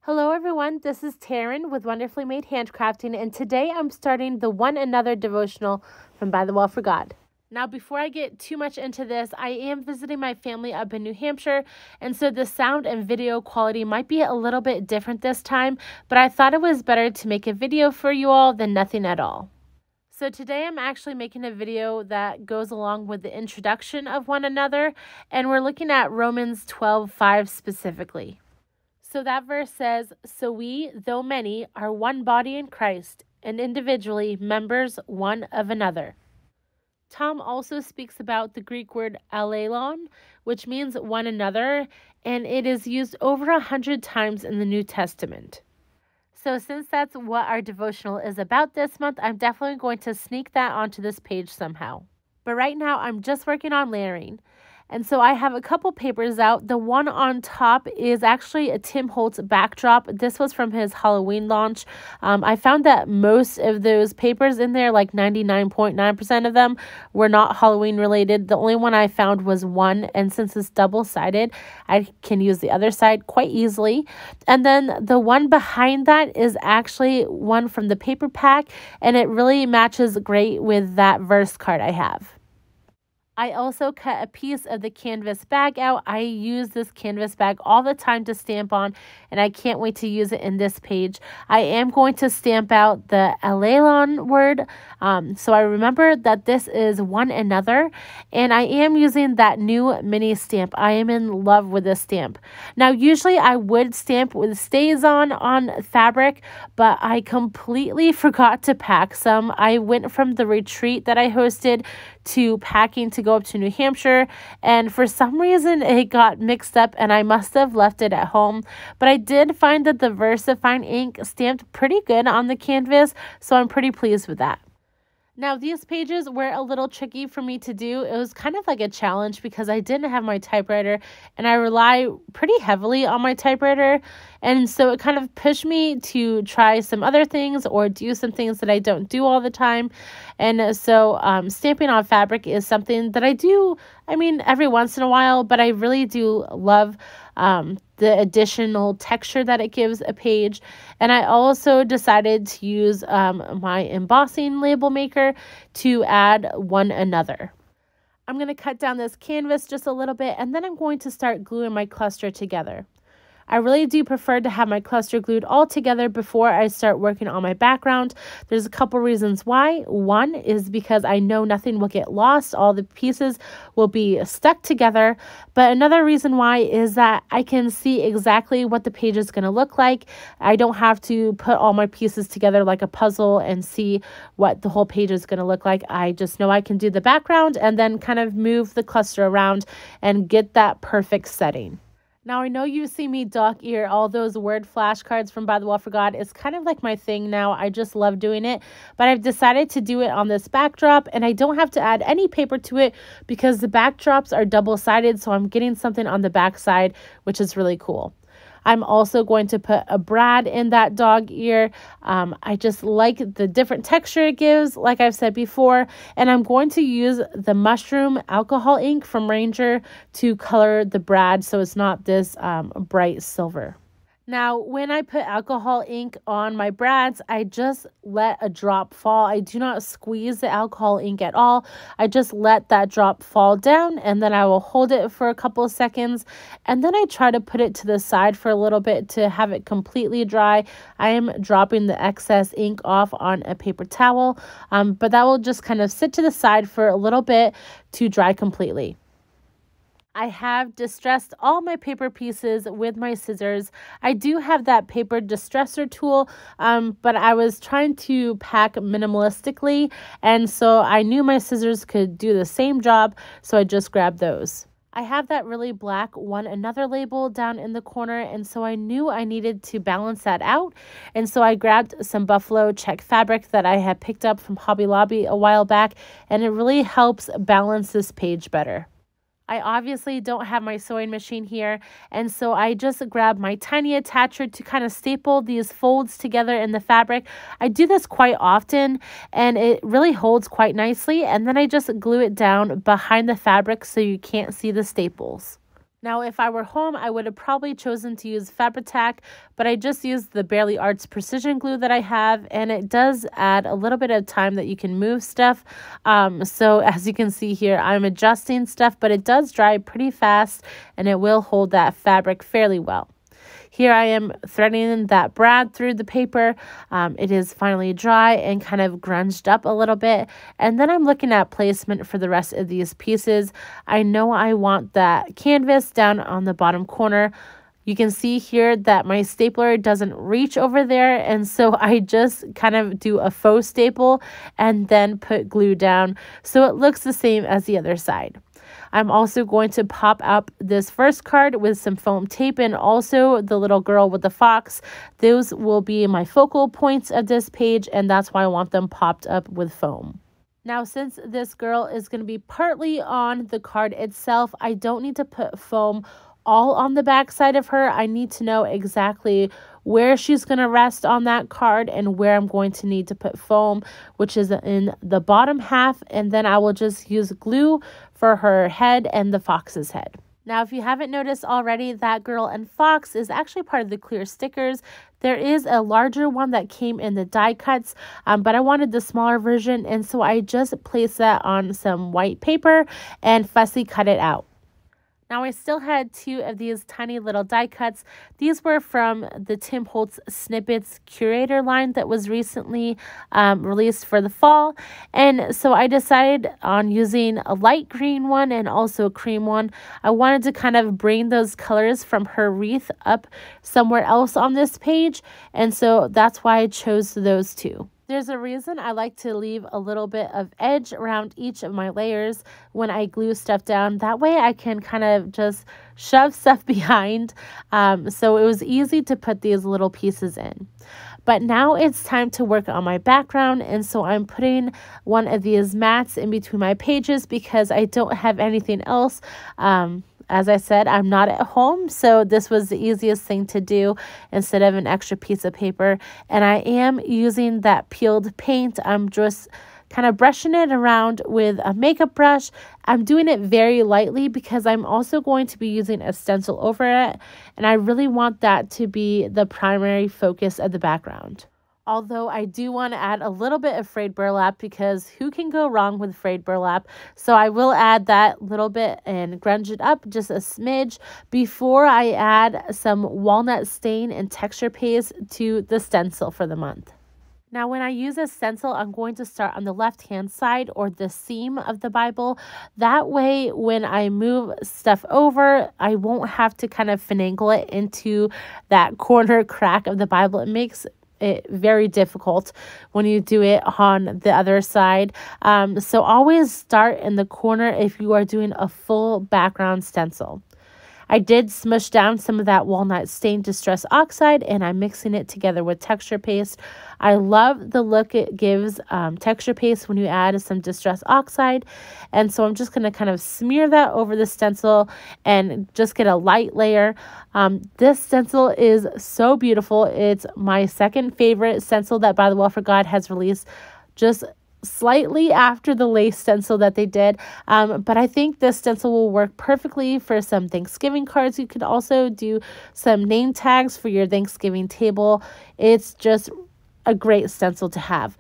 Hello everyone, this is Taryn with Wonderfully Made Handcrafting, and today I'm starting the One Another devotional from By the Well for God. Now, before I get too much into this, I am visiting my family up in New Hampshire, and so the sound and video quality might be a little bit different this time, but I thought it was better to make a video for you all than nothing at all. So today I'm actually making a video that goes along with the introduction of One Another, and we're looking at Romans 12:5 specifically. So that verse says, "So we, though many, are one body in Christ, and individually members one of another." Tom also speaks about the Greek word Allelon, which means one another, and it is used over 100 times in the New Testament. So since that's what our devotional is about this month, I'm definitely going to sneak that onto this page somehow. But right now, I'm just working on layering. And so I have a couple papers out. The one on top is actually a Tim Holtz Backdrop. This was from his Halloween launch. I found that most of those papers in there, like 99.9% of them, were not Halloween related. The only one I found was one, and since it's double-sided, I can use the other side quite easily. And then the one behind that is actually one from the paper pack, and it really matches great with that verse card I have. I also cut a piece of the canvas bag out. I use this canvas bag all the time to stamp on, and I can't wait to use it in this page. I am going to stamp out the Allelon word, so I remember that this is one another, and I am using that new mini stamp. I am in love with this stamp. Now, usually I would stamp with StazOn fabric, but I completely forgot to pack some. I went from the retreat that I hosted to packing to go up to New Hampshire, and for some reason it got mixed up and I must have left it at home. But I did find that the VersaFine ink stamped pretty good on the canvas, so I'm pretty pleased with that. Now, these pages were a little tricky for me to do. It was kind of like a challenge because I didn't have my typewriter and I rely pretty heavily on my typewriter. And so it kind of pushed me to try some other things or do some things that I don't do all the time. And so stamping on fabric is something that I do, every once in a while, but I really do love the additional texture that it gives a page. And I also decided to use my embossing label maker to add one another. I'm going to cut down this canvas just a little bit, and then I'm going to start gluing my cluster together. I really do prefer to have my cluster glued all together before I start working on my background. There's a couple reasons why. One is because I know nothing will get lost. All the pieces will be stuck together. But another reason why is that I can see exactly what the page is going to look like. I don't have to put all my pieces together like a puzzle and see what the whole page is going to look like. I just know I can do the background and then kind of move the cluster around and get that perfect setting. Now, I know you see me dog ear all those word flashcards from By the Well for God. It's kind of like my thing now. I just love doing it. But I've decided to do it on this backdrop, and I don't have to add any paper to it because the backdrops are double-sided, so I'm getting something on the back side, which is really cool. I'm also going to put a brad in that dog ear. I just like the different texture it gives, like I've said before. And I'm going to use the mushroom alcohol ink from Ranger to color the brad so it's not this bright silver. Now, when I put alcohol ink on my brads, I just let a drop fall. I do not squeeze the alcohol ink at all. I just let that drop fall down, and then I will hold it for a couple of seconds, and then I try to put it to the side for a little bit to have it completely dry. I am dropping the excess ink off on a paper towel, but that will just kind of sit to the side for a little bit to dry completely. I have distressed all my paper pieces with my scissors. I do have that paper distresser tool, but I was trying to pack minimalistically, and so I knew my scissors could do the same job, so I just grabbed those. I have that really black One Another label down in the corner, and so I knew I needed to balance that out, and so I grabbed some buffalo check fabric that I had picked up from Hobby Lobby a while back, and it really helps balance this page better. I obviously don't have my sewing machine here, and so I just grabbed my tiny attacher to kind of staple these folds together in the fabric. I do this quite often, and it really holds quite nicely, and then I just glue it down behind the fabric so you can't see the staples. Now, if I were home, I would have probably chosen to use Fabri-Tac, but I just used the Barely Arts precision glue that I have, and it does add a little bit of time that you can move stuff. So as you can see here, I'm adjusting stuff, but it does dry pretty fast, and it will hold that fabric fairly well. Here I am threading that brad through the paper. It is finally dry and kind of grunged up a little bit. And then I'm looking at placement for the rest of these pieces. I know I want that canvas down on the bottom corner. You can see here that my stapler doesn't reach over there, and so I just kind of do a faux staple and then put glue down so it looks the same as the other side. I'm also going to pop up this first card with some foam tape and also the little girl with the fox. Those will be my focal points of this page, and that's why I want them popped up with foam. Now, since this girl is going to be partly on the card itself, I don't need to put foam all on the back side of her. I need to know exactly where she's going to rest on that card and where I'm going to need to put foam, which is in the bottom half, and then I will just use glue for her head and the fox's head. Now, if you haven't noticed already, that girl and fox is actually part of the clear stickers. There is a larger one that came in the die cuts, but I wanted the smaller version, and so I just placed that on some white paper and fussy cut it out. Now, I still had 2 of these tiny little die cuts. These were from the Tim Holtz Snippets Curator line that was recently released for the fall. And so I decided on using a light green one and also a cream one. I wanted to kind of bring those colors from her wreath up somewhere else on this page. And so that's why I chose those 2. There's a reason I like to leave a little bit of edge around each of my layers when I glue stuff down. That way I can kind of just shove stuff behind. So it was easy to put these little pieces in. But now it's time to work on my background, and so I'm putting one of these mats in between my pages because I don't have anything else. As I said, I'm not at home, so this was the easiest thing to do instead of an extra piece of paper. And I am using that peeled paint. I'm just kind of brushing it around with a makeup brush. I'm doing it very lightly because I'm also going to be using a stencil over it, and I really want that to be the primary focus of the background. Although I do want to add a little bit of frayed burlap because who can go wrong with frayed burlap? So I will add that little bit and grunge it up just a smidge before I add some walnut stain and texture paste to the stencil for the month. Now, when I use a stencil, I'm going to start on the left-hand side or the seam of the Bible. That way, when I move stuff over, I won't have to kind of finagle it into that corner crack of the Bible. It makes it very difficult when you do it on the other side. So always start in the corner if you are doing a full background stencil. I did smush down some of that walnut stain Distress Oxide, and I'm mixing it together with texture paste. I love the look it gives texture paste when you add some Distress Oxide. And so I'm just going to kind of smear that over the stencil and just get a light layer. This stencil is so beautiful. It's my second favorite stencil that By the Well for God has released, just slightly after the lace stencil that they did, but I think this stencil will work perfectly for some Thanksgiving cards. You could also do some name tags for your Thanksgiving table. It's just a great stencil to have.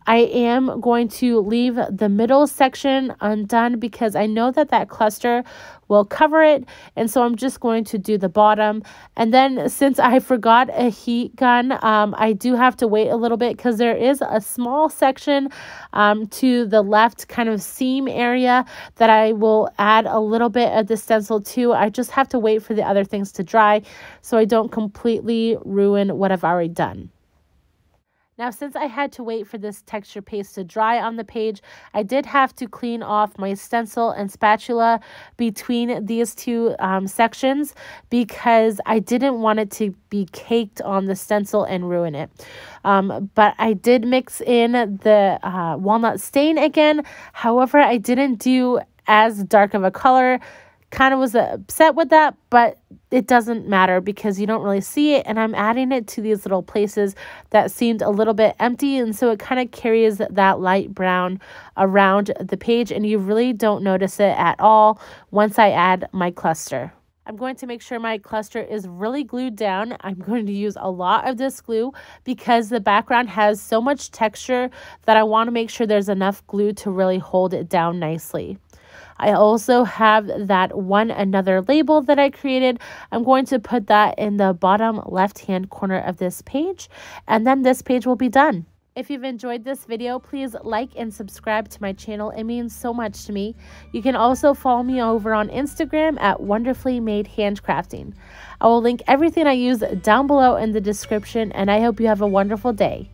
I am going to leave the middle section undone because I know that that cluster will cover it, and so I'm just going to do the bottom. And then since I forgot a heat gun, I do have to wait a little bit because there is a small section to the left kind of seam area that I will add a little bit of the stencil to. I just have to wait for the other things to dry so I don't completely ruin what I've already done. Now, since I had to wait for this texture paste to dry on the page, I did have to clean off my stencil and spatula between these two sections because I didn't want it to be caked on the stencil and ruin it. But I did mix in the walnut stain again. However, I didn't do as dark of a color. kind of was upset with that, but it doesn't matter because you don't really see it. And I'm adding it to these little places that seemed a little bit empty. And so it kind of carries that light brown around the page, and you really don't notice it at all once I add my cluster. I'm going to make sure my cluster is really glued down. I'm going to use a lot of this glue because the background has so much texture that I want to make sure there's enough glue to really hold it down nicely. I also have that one another label that I created. I'm going to put that in the bottom left-hand corner of this page, and then this page will be done. If you've enjoyed this video, please like and subscribe to my channel. It means so much to me. You can also follow me over on Instagram at Wonderfully Made Handcrafting. I will link everything I use down below in the description, and I hope you have a wonderful day.